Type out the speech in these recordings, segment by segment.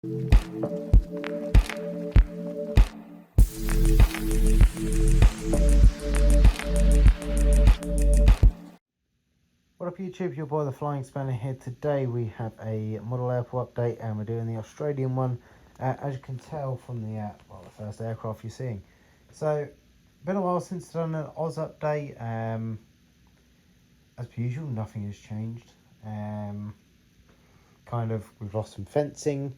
What up YouTube, your boy the Flying Spanner here. Today we have a model airport update and we're doing the Australian one, as you can tell from the first aircraft you're seeing. So, been a while since I've done an Oz update. As per usual, nothing has changed. We've lost some fencing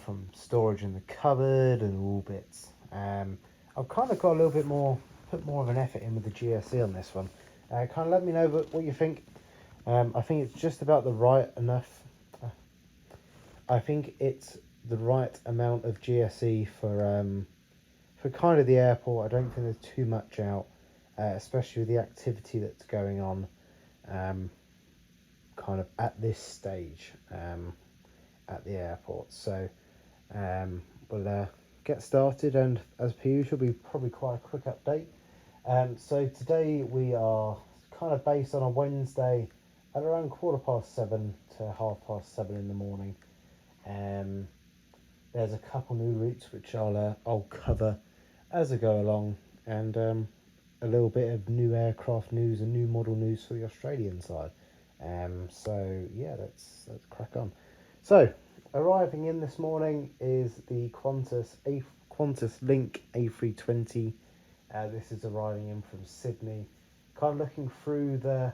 from storage in the cupboard and all bits. I've kind of got a little bit more, put more of an effort in with the GSE on this one. Kind of let me know what you think. I think it's just about the right enough. I think it's the right amount of GSE for kind of the airport. I don't think there's too much out, especially with the activity that's going on, kind of at this stage at the airport. So we'll get started, and as per usual, be probably quite a quick update. So today we are kind of based on a Wednesday at around 7:15 to 7:30 in the morning. There's a couple new routes which I'll cover as I go along, and a little bit of new aircraft news and new model news for the Australian side. So yeah, let's crack on. So arriving in this morning is the Qantas Link A320. This is arriving in from Sydney. Kind of looking through the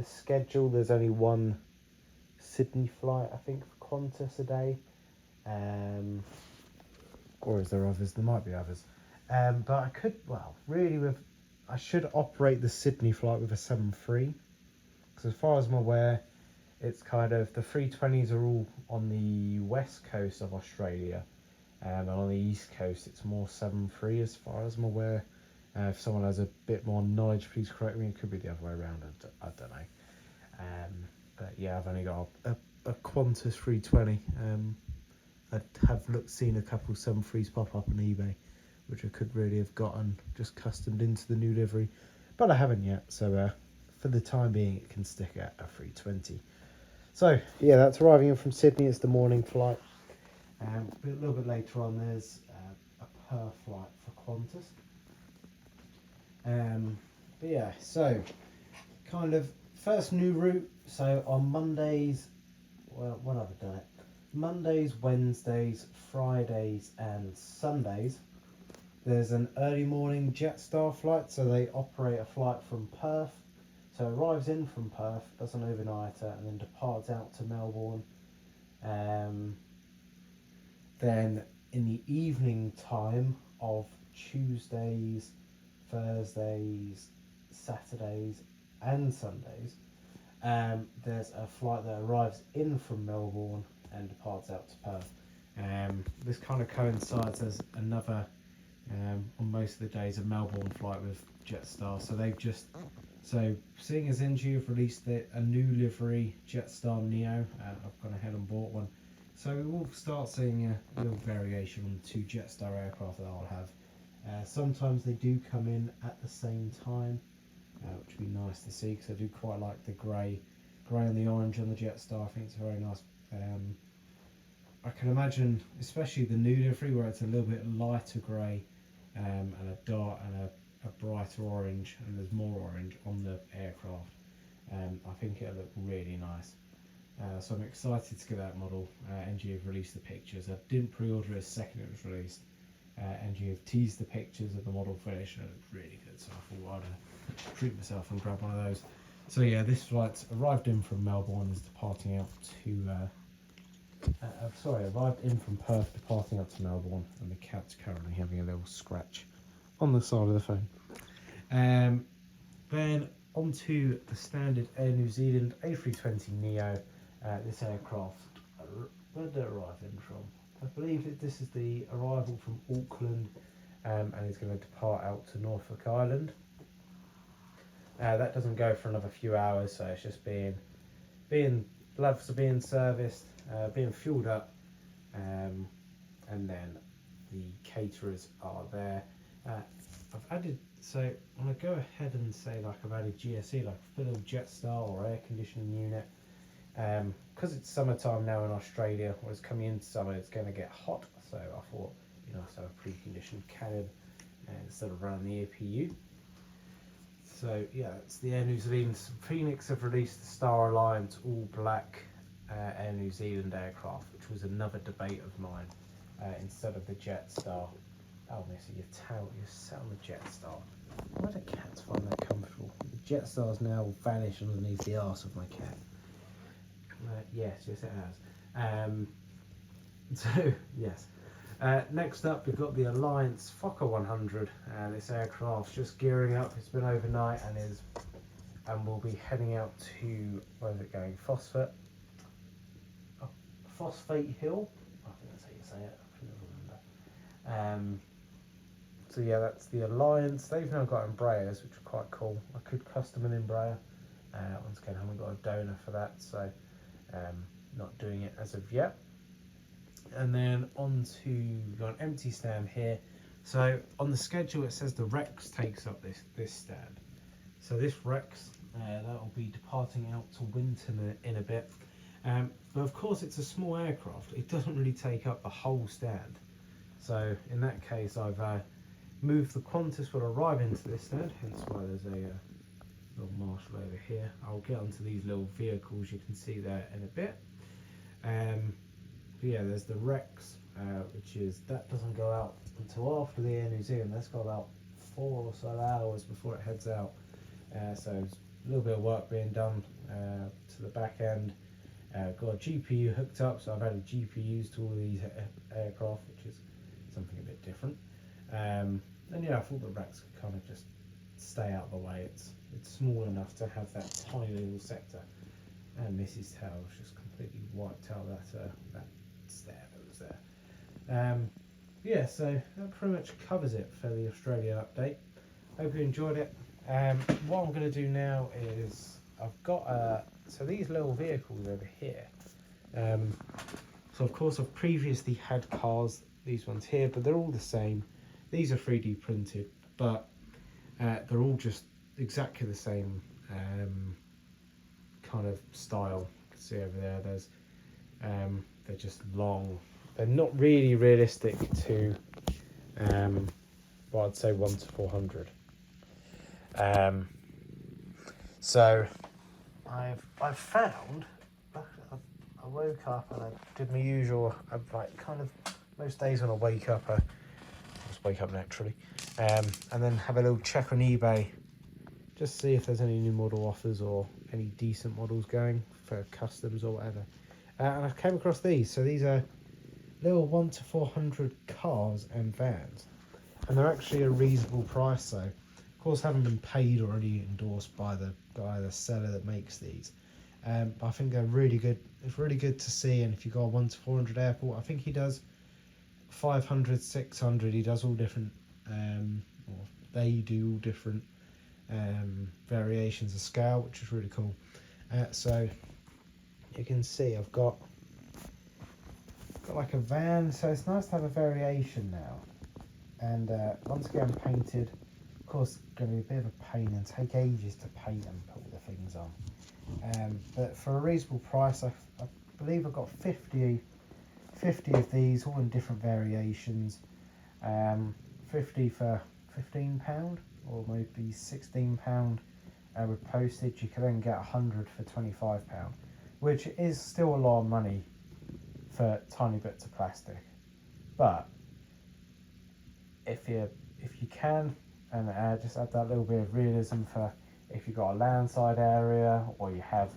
schedule, there's only one Sydney flight, I think, for Qantas a day. Or is there others? There might be others. But I could, I should operate the Sydney flight with a 7.3. Because as far as I'm aware, it's kind of, the 320s are all on the west coast of Australia. And on the east coast, it's more 7.3 as far as I'm aware. If someone has a bit more knowledge, please correct me. It could be the other way around. I don't know. But yeah, I've only got a Qantas 320. I have seen a couple of 7.3s pop up on eBay, which I could really have gotten just customed into the new livery, but I haven't yet. So for the time being, it can stick at a 320. So yeah, that's arriving in from Sydney. It's the morning flight. A little bit later on, there's a Perth flight for Qantas. But yeah, so kind of first new route. So on Mondays, well, when have I done it? Mondays, Wednesdays, Fridays and Sundays, there's an early morning Jetstar flight. So they operate a flight from Perth. So it arrives in from Perth, does an overnighter, and then departs out to Melbourne. Then in the evening time of Tuesdays, Thursdays, Saturdays and Sundays, there's a flight that arrives in from Melbourne and departs out to Perth. This kind of coincides as another, on most of the days, a Melbourne flight with Jetstar. So seeing as NG have released a new livery, Jetstar Neo, I've gone ahead and bought one. So we will start seeing a little variation on the two Jetstar aircraft that I'll have. Sometimes they do come in at the same time, which would be nice to see, because I do quite like the grey and the orange on the Jetstar. I think it's very nice. I can imagine, especially the new livery, where it's a little bit lighter grey and a dark and a brighter orange, and there's more orange on the aircraft. I think it'll look really nice. So I'm excited to get that model. NG have released the pictures. I didn't pre-order it the second it was released. NG have teased the pictures of the model finish, and it looked really good. So I thought I'd treat myself and grab one of those. So yeah, this flight arrived in from Melbourne, is departing out to. Arrived in from Perth, departing out to Melbourne, and the cat's currently having a little scratch on the side of the phone. Then onto the standard Air New Zealand A320 Neo. This aircraft, where did it arrive in from? I believe this is the arrival from Auckland, and it's going to depart out to Norfolk Island. That doesn't go for another few hours, so it's just gloves are being serviced, being fueled up, and then the caterers are there. I've added, so I'm going to go ahead and say, like, I've added GSE, like a little Jetstar or air conditioning unit. Because it's summertime now in Australia, or it's coming into summer, it's going to get hot. So I thought, so a preconditioned cabin instead of running the APU. So yeah, it's the Air New Zealand. Phoenix have released the Star Alliance all black Air New Zealand aircraft, which was another debate of mine, instead of the Jetstar. Oh, Missy, you're sat on the Jetstar. Why do cats find that comfortable? The Jetstar's now vanished underneath the arse of my cat. Yes, it has. So, yes. Next up, we've got the Alliance Fokker 100. This aircraft's just gearing up. It's been overnight and will be heading out to, where is it going? Phosphate Hill. I think that's how you say it. I couldn't remember. So yeah, that's the Alliance. They've now got Embraers, which are quite cool. I could custom an Embraer. Once again, I haven't got a donor for that, so not doing it as of yet. And then on to, we've got an empty stand here. So on the schedule it says the Rex takes up this stand. So this Rex, that will be departing out to Winton in a bit. But of course it's a small aircraft. It doesn't really take up the whole stand. So in that case I've moved the Qantas will arrive into this stand, hence why there's a little Marshall over here. I'll get onto these little vehicles you can see there in a bit. But yeah, there's the Rex, that doesn't go out until after the Air New Zealand. That's got about 4 or so hours before it heads out. So there's a little bit of work being done to the back end. Got a GPU hooked up, so I've added GPUs to all these aircraft, which is something a bit different. And yeah, I thought the Rex could kind of just stay out of the way. It's small enough to have that tiny little sector. And Mrs. Tayl's just completely wiped out that stair that was there. Yeah, so that pretty much covers it for the Australian update. Hope you enjoyed it. What I'm going to do now is I've got so these little vehicles over here. So of course I've previously had cars, these ones here, but they're all the same. These are 3D printed, but they're all just exactly the same kind of style. You can see over there, there's they're just long. They're not really realistic to what I'd say 1 to 400. So I've found, I woke up and I did my usual, most days when I wake up I just wake up naturally, and then have a little check on eBay, just see if there's any new model offers or any decent models going for customs or whatever. And I came across these. So these are little 1 to 400 cars and vans, and they're actually a reasonable price. So of course haven't been paid or already endorsed by the seller that makes these, but I think they're really good. It's really good to see. And if you got a 1 to 400 airport, I think he does 500, 600. He does all different, or they do all different variations of scale, which is really cool. So you can see I've got like a van, so it's nice to have a variation now. And once again painted. Of course, it's going to be a bit of a pain and take ages to paint and put the things on. But for a reasonable price, I believe I've got 50 of these, all in different variations. 50 for £15 or maybe £16 with postage. You can then get 100 for £25, which is still a lot of money for tiny bits of plastic. But if you can, and just add that little bit of realism for if you've got a landside area, or you have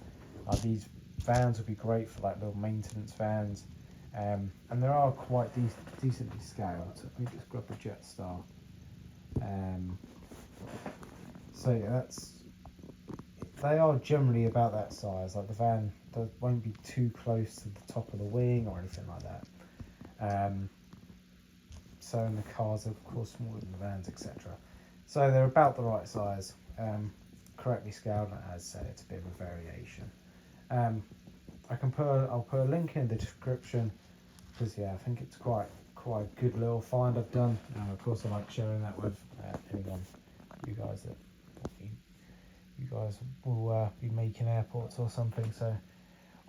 these vans would be great for like little maintenance vans, and they are quite decently scaled. So let me just grab the Jetstar. So yeah, they are generally about that size. Like the van won't be too close to the top of the wing or anything like that. So and the cars are of course smaller than the vans, etc. So they're about the right size, correctly scaled, and as I said, it's a bit of a variation. I'll put a link in the description, because yeah, I think it's quite a good little find I've done. Of course, I like sharing that with anyone, you guys will be making airports or something. So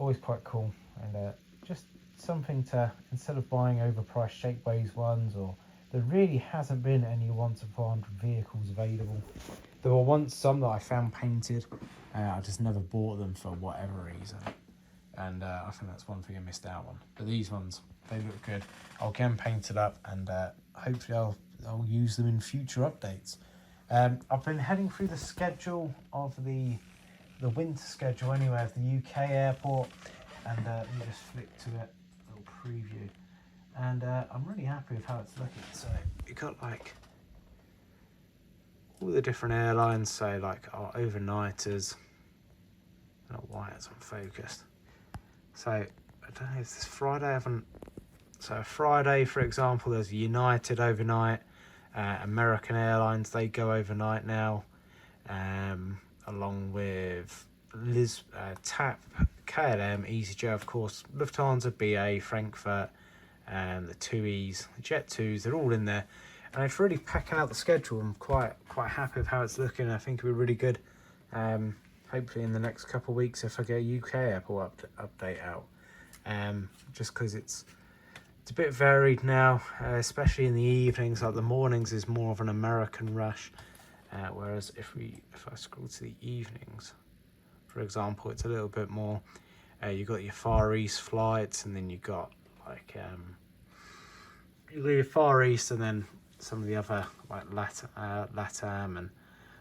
always quite cool, and just something to, instead of buying overpriced Shapeways ones, or there really hasn't been any 1 to 400 vehicles available. There were once some that I found painted, I just never bought them for whatever reason, and I think that's one thing I missed out on. But these ones, they look good. I'll get them painted up, and hopefully I'll use them in future updates. I've been heading through the schedule of the winter schedule anyway of the UK airport, and let me just flick to it, a little preview, and I'm really happy with how it's looking. So you got like all the different airlines, so like our overnighters. I don't know why it's unfocused. So I don't know if this Friday I haven't. So Friday, for example, there's United overnight, American Airlines, they go overnight now, along with TAP, KLM, EasyJet, of course, Lufthansa, BA, Frankfurt, the 2Es, the Jet 2s, they're all in there. And it's really packing out the schedule. I'm quite happy with how it's looking. I think it'll be really good. Hopefully in the next couple of weeks, if I get a UK airport update out, just because it's a bit varied now, especially in the evenings. Like the mornings is more of an American rush, whereas if I scroll to the evenings, for example, it's a little bit more. You got your Far East flights, and then you got like you got your Far East, and then some of the other like LATAM and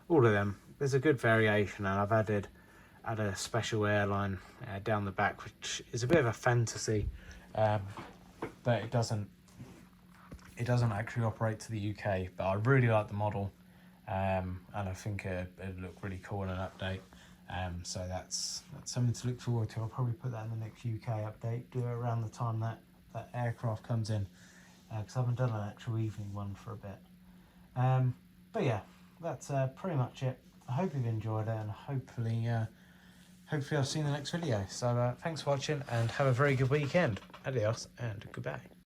all of them. There's a good variation, and I've added a special airline down the back, which is a bit of a fantasy, but it doesn't actually operate to the UK. But I really like the model, and I think it'd look really cool in an update. So that's something to look forward to. I'll probably put that in the next UK update, do it around the time that aircraft comes in, because I haven't done an actual evening one for a bit. But yeah, that's pretty much it. I hope you've enjoyed it, and hopefully I'll see you in the next video. So thanks for watching, and have a very good weekend. Adios and goodbye.